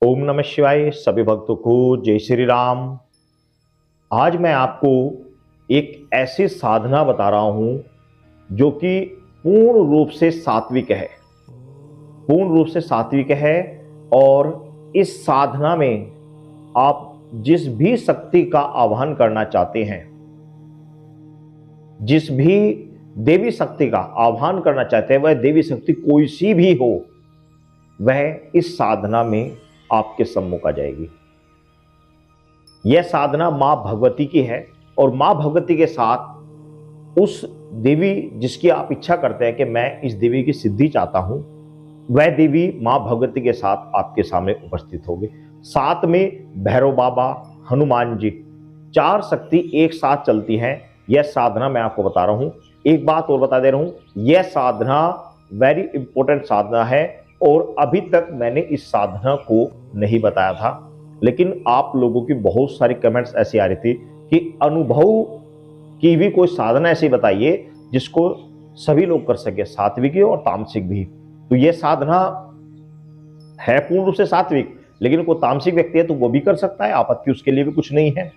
ओम नमः शिवाय। सभी भक्तों को जय श्री राम। आज मैं आपको एक ऐसी साधना बता रहा हूं जो कि पूर्ण रूप से सात्विक है। पूर्ण रूप से सात्विक है। और इस साधना में आप जिस भी शक्ति का आह्वान करना चाहते हैं, जिस भी देवी शक्ति का आह्वान करना चाहते हैं, वह देवी शक्ति कोई सी भी हो, वह इस साधना में आपके सम्मुख आ जाएगी। यह साधना मां भगवती की है और मां भगवती के साथ उस देवी जिसकी आप इच्छा करते हैं कि मैं इस देवी की सिद्धि चाहता हूं, वह देवी मां भगवती के साथ आपके सामने उपस्थित होगी। साथ में भैरव बाबा, हनुमान जी, चार शक्ति एक साथ चलती हैं। यह साधना मैं आपको बता रहा हूं। एक बात और बता दे रहा हूं, यह साधना वेरी इंपॉर्टेंट साधना है और अभी तक मैंने इस साधना को नहीं बताया था, लेकिन आप लोगों की बहुत सारी कमेंट्स ऐसी आ रही थी कि अनुभव की भी कोई साधना ऐसी बताइए जिसको सभी लोग कर सके, सात्विक और तामसिक भी। तो यह साधना है पूर्ण रूप से सात्विक, लेकिन कोई तामसिक व्यक्ति है तो वो भी कर सकता है, आपत्ति उसके लिए भी कुछ नहीं है।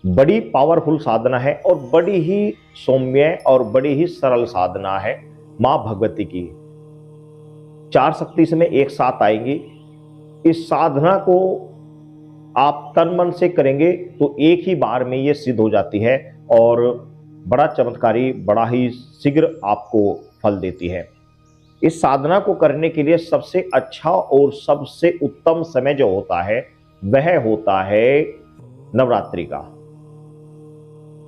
बड़ी पावरफुल साधना है और बड़ी ही सौम्य और बड़ी ही सरल साधना है मां भगवती की। चार शक्ति से में एक साथ आएंगी। इस साधना को आप तन मन से करेंगे तो एक ही बार में ये सिद्ध हो जाती है और बड़ा चमत्कारी, बड़ा ही शीघ्र आपको फल देती है। इस साधना को करने के लिए सबसे अच्छा और सबसे उत्तम समय जो होता है वह होता है नवरात्रि का।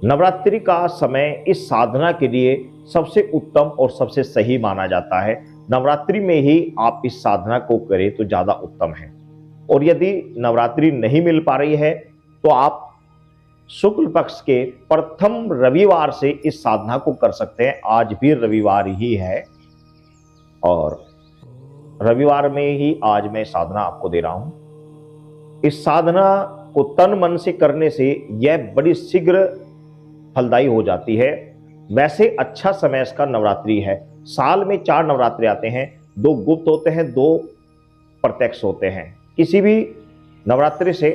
नवरात्रि का समय इस साधना के लिए सबसे उत्तम और सबसे सही माना जाता है। नवरात्रि में ही आप इस साधना को करें तो ज्यादा उत्तम है। और यदि नवरात्रि नहीं मिल पा रही है तो आप शुक्ल पक्ष के प्रथम रविवार से इस साधना को कर सकते हैं। आज भी रविवार ही है और रविवार में ही आज मैं साधना आपको दे रहा हूं। इस साधना को तन मन से करने से यह बड़ी शीघ्र फलदायी हो जाती है। वैसे अच्छा समय इसका नवरात्रि है। साल में 4 नवरात्रि आते हैं, 2 गुप्त होते हैं, 2 प्रत्यक्ष होते हैं। किसी भी नवरात्रि से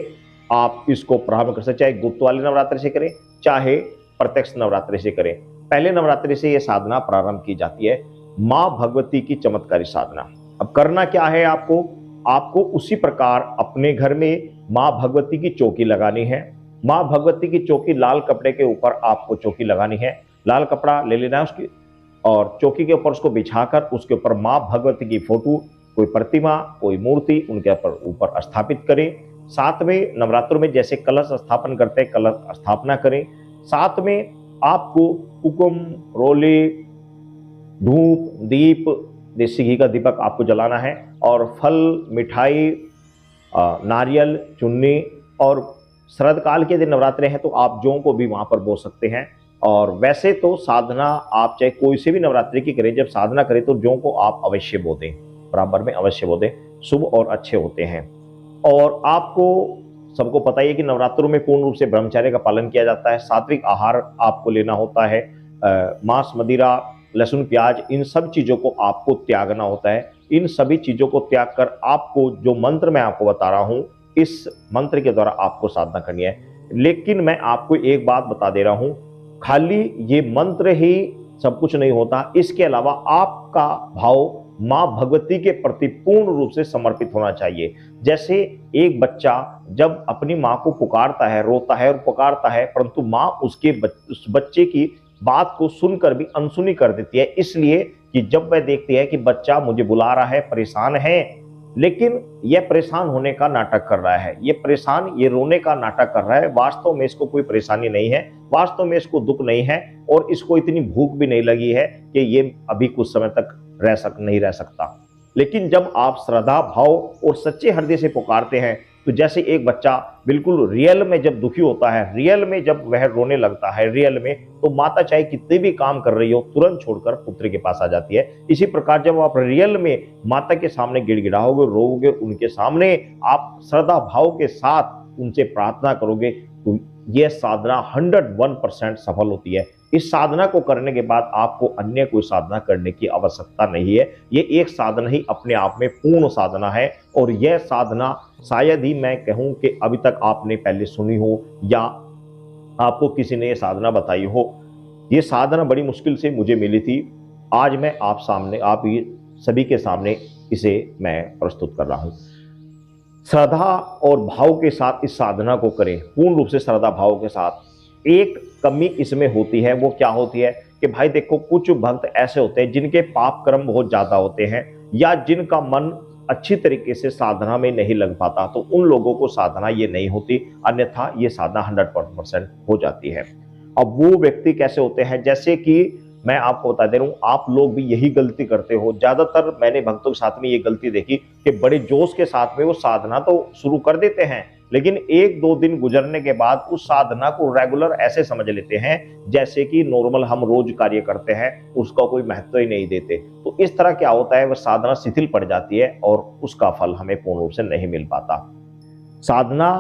आप इसको प्रारंभ कर सकते, चाहे गुप्त वाली नवरात्रि से करें चाहे प्रत्यक्ष नवरात्रि से करें। पहले नवरात्रि से यह साधना प्रारंभ की जाती है, मां भगवती की चमत्कारी साधना। अब करना क्या है, आपको उसी प्रकार अपने घर में मां भगवती की चौकी लगानी है। मां भगवती की चौकी लाल कपड़े के ऊपर आपको चौकी लगानी है। लाल कपड़ा ले लेना है उसकी और चौकी के ऊपर उसको बिछाकर उसके ऊपर मां भगवती की फोटो, कोई प्रतिमा, कोई मूर्ति उनके ऊपर स्थापित करें। साथ में नवरात्रों में जैसे कलश स्थापन करते हैं, कलश स्थापना करें। साथ में आपको कुकुम, रोले, धूप, दीप, देसी घी का दीपक आपको जलाना है और फल, मिठाई, नारियल, चुन्नी। और शरद काल के दिन नवरात्रे हैं तो आप जौ को भी वहां पर बो सकते हैं। और वैसे तो साधना आप चाहे कोई से भी नवरात्रि की करें, जब साधना करें तो जौ को आप अवश्य बो दें, बराबर में अवश्य बो दें, शुभ और अच्छे होते हैं। और आपको सबको पता ही है कि नवरात्रों में पूर्ण रूप से ब्रह्मचर्य का पालन किया जाता है। सात्विक आहार आपको लेना होता है। मांस, मदिरा, लहसुन, प्याज, इन सब चीजों को आपको त्यागना होता है। इन सभी चीजों को त्याग कर आपको जो मंत्र मैं आपको बता रहा हूं, इस मंत्र के द्वारा आपको साधना करनी है। लेकिन मैं आपको एक बात बता दे रहा हूं, खाली ये मंत्र ही सब कुछ नहीं होता। इसके अलावा आपका भाव मां भगवती के प्रति पूर्ण रूप से समर्पित होना चाहिए। जैसे एक बच्चा जब अपनी मां को पुकारता है, रोता है और पुकारता है, परंतु मां उस बच्चे की बात को सुनकर भी अनसुनी कर देती है, इसलिए कि जब वह देखती है कि बच्चा मुझे बुला रहा है, परेशान है, लेकिन यह परेशान होने का नाटक कर रहा है, ये रोने का नाटक कर रहा है, वास्तव में इसको कोई परेशानी नहीं है, वास्तव में इसको दुख नहीं है और इसको इतनी भूख भी नहीं लगी है कि ये अभी कुछ समय तक नहीं रह सकता। लेकिन जब आप श्रद्धा भाव और सच्चे हृदय से पुकारते हैं तो जैसे एक बच्चा बिल्कुल रियल में जब दुखी होता है, रियल में जब वह रोने लगता है, रियल में, तो माता चाहे कितने भी काम कर रही हो तुरंत छोड़कर पुत्र के पास आ जाती है। इसी प्रकार जब आप रियल में माता के सामने गिड़गिड़ाओगे, रोओगे, उनके सामने आप श्रद्धा भाव के साथ उनसे प्रार्थना करोगे तो यह साधना 101% सफल होती है। इस साधना को करने के बाद आपको अन्य कोई साधना करने की आवश्यकता नहीं है। ये एक साधना ही अपने आप में पूर्ण साधना है, और यह साधना शायद ही मैं कहूं कि अभी तक आपने पहले सुनी हो या आपको किसी ने ये साधना बताई हो। ये साधना बड़ी मुश्किल से मुझे मिली थी। आज मैं आप ये सभी के सामने इसे मैं प्रस्तुत कर रहा हूं। श्रद्धा और भाव के साथ इस साधना को करें, पूर्ण रूप से श्रद्धा भाव के साथ। एक कमी इसमें होती है, वो क्या होती है कि भाई देखो, कुछ भक्त ऐसे होते हैं जिनके पाप कर्म बहुत ज्यादा होते हैं, या जिनका मन अच्छी तरीके से साधना में नहीं लग पाता, तो उन लोगों को साधना ये नहीं होती, अन्यथा ये साधना 100% हो जाती है। अब वो व्यक्ति कैसे होते हैं, जैसे कि मैं आपको बता दे रहा हूं, आप लोग भी यही गलती करते हो। ज्यादातर मैंने भक्तों के साथ में ये गलती देखी कि बड़े जोश के साथ में वो साधना तो शुरू कर देते हैं, लेकिन 1-2 दिन गुजरने के बाद उस साधना को रेगुलर ऐसे समझ लेते हैं जैसे कि नॉर्मल हम रोज कार्य करते हैं, उसका कोई महत्व ही नहीं देते। तो इस तरह क्या होता है, वह साधना शिथिल पड़ जाती है और उसका फल हमें पूर्ण रूप से नहीं मिल पाता। साधना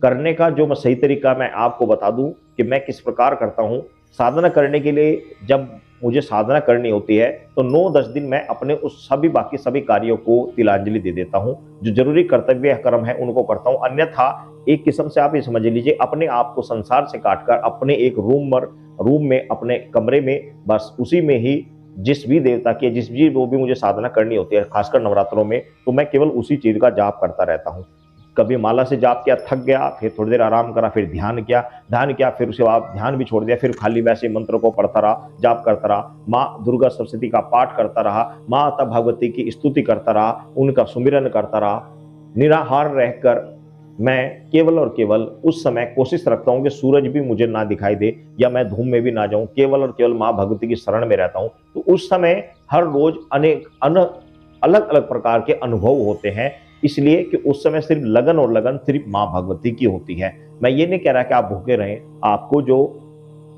करने का जो मैं सही तरीका मैं आपको बता दूं कि मैं किस प्रकार करता हूं। साधना करने के लिए जब मुझे साधना करनी होती है तो 9-10 दिन मैं अपने उस बाकी सभी कार्यों को तिलांजलि दे देता हूं। जो जरूरी कर्तव्य कर्म है उनको करता हूं, अन्यथा एक किस्म से आप ये समझ लीजिए, अपने आप को संसार से काटकर अपने एक रूम में अपने कमरे में बस उसी में ही जिस भी देवता की जिस भी वो भी मुझे साधना करनी होती है, खासकर नवरात्रों में, तो मैं केवल उसी चीज का जाप करता रहता हूँ। कभी माला से जाप किया, थक गया, फिर थोड़ी देर आराम करा, फिर ध्यान किया, फिर उसके बाद ध्यान भी छोड़ दिया, फिर खाली वैसे मंत्र को पढ़ता रहा, जाप करता रहा, माँ दुर्गा सरस्वती का पाठ करता रहा, माता भगवती की स्तुति करता रहा, उनका सुमिरन करता रहा। निराहार रहकर मैं केवल और केवल उस समय कोशिश रखता हूँ कि सूरज भी मुझे ना दिखाई दे या मैं धूम में भी ना जाऊं, केवल और केवल माँ भगवती की शरण में रहता हूँ। तो उस समय हर रोज अनेक अलग अलग प्रकार के अनुभव होते हैं, इसलिए कि उस समय सिर्फ लगन सिर्फ माँ भगवती की होती है। मैं ये नहीं कह रहा कि आप भूखे रहें, आपको जो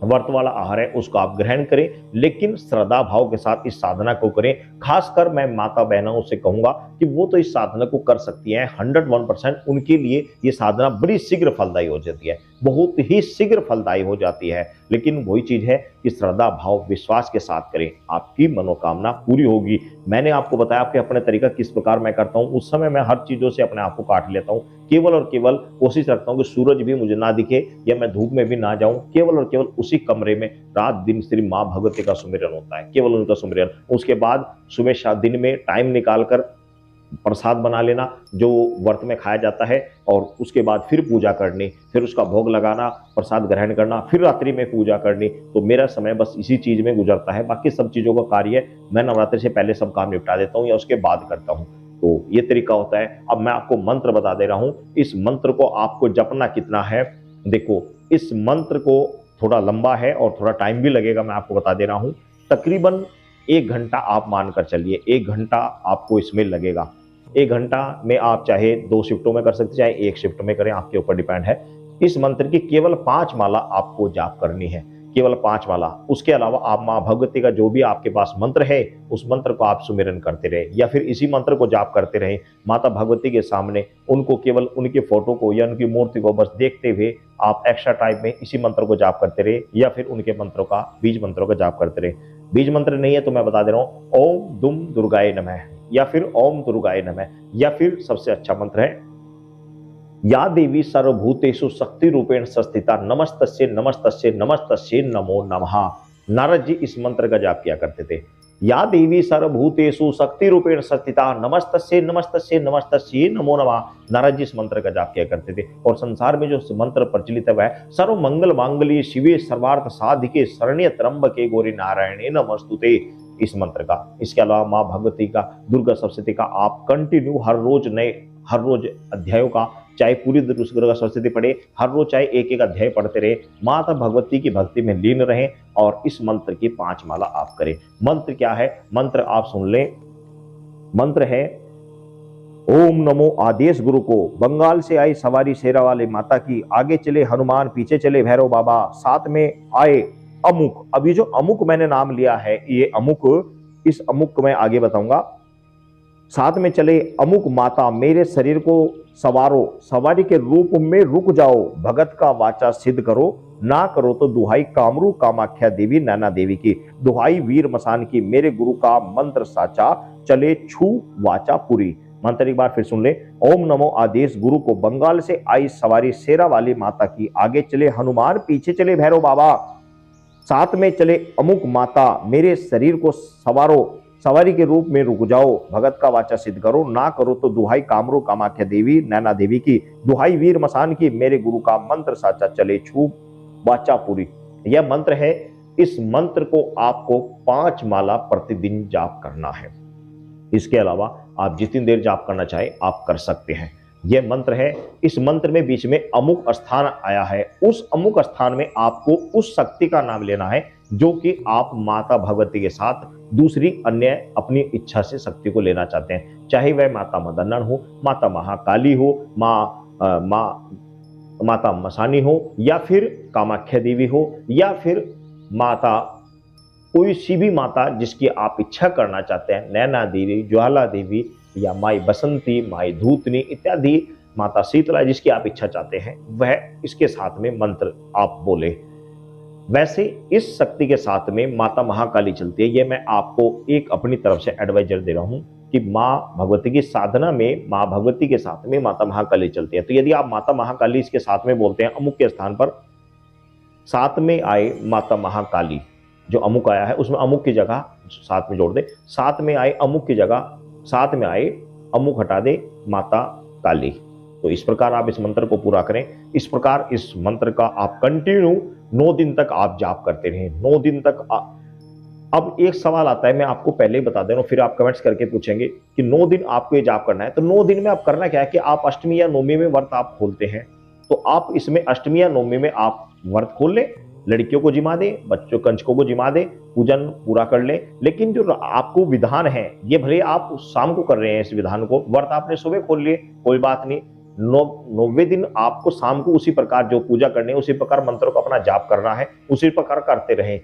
व्रत वाला आहार है उसको आप ग्रहण करें, लेकिन श्रद्धा भाव के साथ इस साधना को करें। खासकर मैं माता बहनों से कहूंगा कि वो तो इस साधना को कर सकती हैं 101%, उनके लिए ये साधना बड़ी शीघ्र फलदायी हो जाती है, बहुत ही शीघ्र फलदायी हो जाती है। लेकिन वही चीज है कि श्रद्धा भाव विश्वास के साथ करें, आपकी मनोकामना पूरी होगी। मैंने आपको बताया कि अपने तरीका किस प्रकार मैं करता हूँ। उस समय मैं हर चीजों से अपने आप को काट लेता हूँ, केवल और केवल कोशिश रखता हूँ कि सूरज भी मुझे ना दिखे या मैं धूप में भी ना जाऊं, केवल और केवल उसी कमरे में रात दिन सिर्फ माँ भगवती का सुमिरन होता है, केवल उनका सुमिरन। उसके बाद सुबह शाम दिन में टाइम निकालकर प्रसाद बना लेना जो व्रत में खाया जाता है, और उसके बाद फिर पूजा करनी, फिर उसका भोग लगाना, प्रसाद ग्रहण करना, फिर रात्रि में पूजा करनी। तो मेरा समय बस इसी चीज में गुजरता है। बाकी सब चीजों का कार्य मैं नवरात्रि से पहले सब काम निपटा देता हूँ या उसके बाद करता हूँ। तो ये तरीका होता है। अब मैं आपको मंत्र बता दे रहा हूं, इस मंत्र को आपको जपना कितना है। देखो, इस मंत्र को थोड़ा लंबा है और थोड़ा टाइम भी लगेगा, मैं आपको बता दे रहा हूं। तकरीबन 1 घंटा आप मानकर चलिए, 1 घंटा आपको इसमें लगेगा। 1 घंटा में आप चाहे 2 शिफ्टों में कर सकते, चाहे 1 शिफ्ट में करें, आपके ऊपर डिपेंड है। इस मंत्र की केवल 5 माला आपको जाप करनी है, केवल 5 माला। उसके अलावा आप माँ भगवती का जो भी आपके पास मंत्र है उस मंत्र को आप सुमिरन करते रहे, या फिर इसी मंत्र को जाप करते रहे माता भगवती के सामने। उनको केवल उनके फोटो को या उनकी मूर्ति को बस देखते हुए आप एक्स्ट्रा टाइम में इसी मंत्र को जाप करते रहे, या फिर उनके मंत्रों का बीज मंत्रों का जाप करते रहे। बीज मंत्र नहीं है तो मैं बता दे रहा हूँ, ओम दुम दुर्गाय नमः, या फिर ओम दुर्गाय नमः, या फिर सबसे अच्छा मंत्र है या देवी सर्वभूतेषु शक्ति रूपेण संस्थिता नमस्तस्ये नमस्तस्ये नमस्तस्ये नमो नमः। नारद जी इस मंत्र का जाप किया करते थे। या देवी सर्वभूतेषु शक्ति रूपेण संस्थिता नमस्तस्ये नमस्तस्ये नमस्तस्ये नमो नमः। नारद जी इस मंत्र का जाप किया करते थे। और संसार में जो मंत्र प्रचलित है वह सर्व मंगल मांगल्ये शिवे सर्वार्थ साधिके शरण्य त्र्यंबके गौरी नारायणे नमस्तुते, इस मंत्र का। इसके अलावा माँ भगवती का, दुर्गा सप्तशती का आप कंटिन्यू हर रोज अध्यायों का, चाहे पूरी दुर्गा सप्तशती पढ़े, हर रोज चाहे एक एक अध्याय पढ़ते रहे, माता भगवती की भक्ति में लीन रहें और इस मंत्र की 5 माला आप करें। मंत्र क्या है, मंत्र आप सुन लें। मंत्र है ओम नमो आदेश गुरु को, बंगाल से आई सवारी शेरा वाले माता की, आगे चले हनुमान पीछे चले भैरव बाबा, साथ में आए अमुक। अभी जो अमुक मैंने नाम लिया है, ये अमुक, इस अमुक को मैं आगे बताऊंगा। साथ में चले अमुक माता मेरे शरीर को सवारो, सवारी के रूप में रुक जाओ, भगत का वाचा सिद्ध करो, ना करो तो दुहाई कामरू कामाख्या देवी नैना देवी की, दुहाई वीर मसान की मेरे गुरु का मंत्र साचा, चले छू वाचा पूरी। मंत्र एक बार फिर सुन ले। ओम नमो आदेश गुरु को, बंगाल से आई सवारी शेरा वाली माता की, आगे चले हनुमान पीछे चले भैरव बाबा, साथ में चले अमुक माता मेरे शरीर को सवारो, सवारी के रूप में रुक जाओ, भगत का वाचा सिद्ध करो, ना करो तो दुहाई कामरू कामाख्या देवी नैना देवी की, दुहाई वीर मसान की मेरे गुरु का मंत्र साचा, चले छू वाचा पूरी। यह मंत्र है। इस मंत्र को आपको 5 माला प्रतिदिन जाप करना है। इसके अलावा आप जितनी देर जाप करना चाहे आप कर सकते हैं। यह मंत्र है। इस मंत्र में बीच में अमुक स्थान आया है, उस अमुक स्थान में आपको उस शक्ति का नाम लेना है जो कि आप माता भगवती के साथ दूसरी अन्य अपनी इच्छा से शक्ति को लेना चाहते हैं, चाहे वह माता मदन्नन हो, माता महाकाली हो, माता मसानी हो, या फिर कामाख्या देवी हो, या फिर माता कोई सी भी माता जिसकी आप इच्छा करना चाहते हैं, नैना देवी, ज्वाला देवी, या माई बसंती, माई धूतनी इत्यादि, माता शीतला, जिसकी आप इच्छा चाहते हैं वह इसके साथ में मंत्र आप बोले। वैसे इस शक्ति के साथ में माता महाकाली चलती है। ये मैं आपको एक अपनी तरफ से एडवाइजर दे रहा हूं कि माँ भगवती की साधना में माँ भगवती के साथ में माता महाकाली चलती है। तो यदि आप माता महाकाली इसके साथ में बोलते हैं, अमुक के स्थान पर साथ में आए माता महाकाली, जो अमुक आया है उसमें अमुक की जगह साथ में जोड़ दे, साथ में आए अमुक की जगह साथ में आए अमुक हटा दे माता काली। तो इस प्रकार आप इस मंत्र को पूरा करें। इस प्रकार इस मंत्र का आप कंटिन्यू 9 दिन तक आप जाप करते रहें, 9 दिन तक। अब एक सवाल आता है, मैं आपको पहले ही बता दे रहा हूं, फिर आप कमेंट्स करके पूछेंगे कि 9 दिन आपको ये जाप करना है। तो 9 दिन में आप करना क्या है कि आप अष्टमी या नवमी में व्रत आप खोलते हैं, तो आप इसमें अष्टमी या नवमी में आप व्रत खोल लें, लड़कियों को जिमा दे, बच्चों कंचकों को जिमा दे, पूजन पूरा कर ले। लेकिन जो आपको विधान है, ये भले आप शाम को कर रहे हैं, इस विधान को व्रत आपने सुबह खोल लिए, कोई बात नहीं। 9वें दिन आपको शाम को उसी प्रकार जो पूजा करनी है, उसी प्रकार मंत्रों का अपना जाप करना है, उसी प्रकार करते रहें।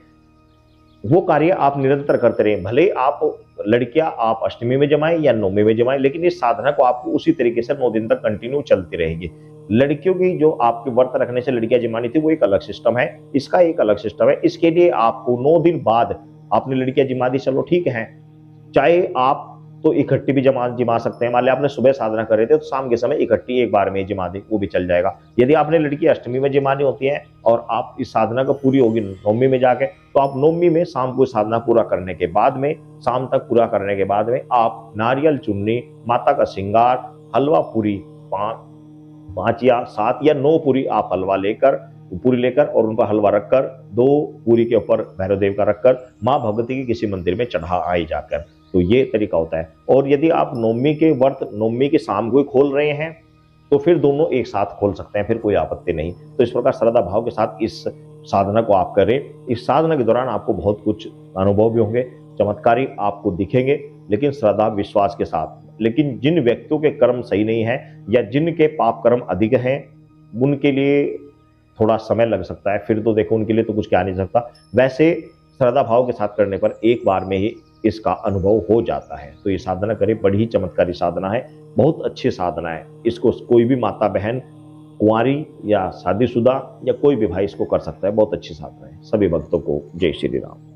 वो कार्य आप निरंतर करते रहें। भले आप लड़कियां आप अष्टमी में जमाएं या नवमी में जमाएं, लेकिन इस साधना को आपको उसी तरीके से 9 दिन तक कंटिन्यू चलती रहेगी। लड़कियों की जो आपके व्रत रखने से लड़कियां जमानी थी, वो एक अलग सिस्टम है, इसका एक अलग सिस्टम है। इसके लिए आपको 9 दिन बाद आपने लड़कियां जिमा दी, चलो ठीक है, चाहे आप तो इकट्ठी भी जिमा सकते हैं। मान लिया आपने सुबह साधना कर रहे थे तो शाम के समय इकट्ठी एक बार में जिमा दी, वो भी चल जाएगा। यदि आपने लड़की अष्टमी में जिमानी होती है और आप इस साधना का पूरी होगी नवमी में जाके, तो आप नवमी में शाम को साधना पूरा करने के बाद में, शाम तक पूरा करने के बाद में आप नारियल चुन्नी, माता का श्रृंगार, हलवा पूरी 5 या 7 या 9 पूरी आप हलवा लेकर, पूरी लेकर और उन पर हलवा रखकर 2 पूरी के ऊपर भैरव देव का रखकर माँ भगवती के किसी मंदिर में चढ़ा आई जाकर। तो ये तरीका होता है। और यदि आप नवमी के व्रत नवमी के शाम को ही खोल रहे हैं तो फिर दोनों एक साथ खोल सकते हैं, फिर कोई आपत्ति नहीं। तो इस प्रकार श्रद्धा भाव के साथ इस साधना को आप करें। इस साधना के दौरान आपको बहुत कुछ अनुभव भी होंगे, चमत्कारी आपको दिखेंगे, लेकिन श्रद्धा विश्वास के साथ। लेकिन जिन व्यक्तियों के कर्म सही नहीं है या जिनके पाप कर्म अधिक हैं, उनके लिए थोड़ा समय लग सकता है, फिर तो देखो उनके लिए तो कुछ कह नहीं सकता। वैसे श्रद्धा भाव के साथ करने पर एक बार में ही इसका अनुभव हो जाता है। तो ये साधना करें, बड़ी ही चमत्कारी साधना है, बहुत अच्छी साधना है। इसको कोई भी माता बहन, कुंवारी या शादीशुदा या कोई भी भाई इसको कर सकता है। बहुत अच्छी साधना है। सभी भक्तों को जय श्री राम।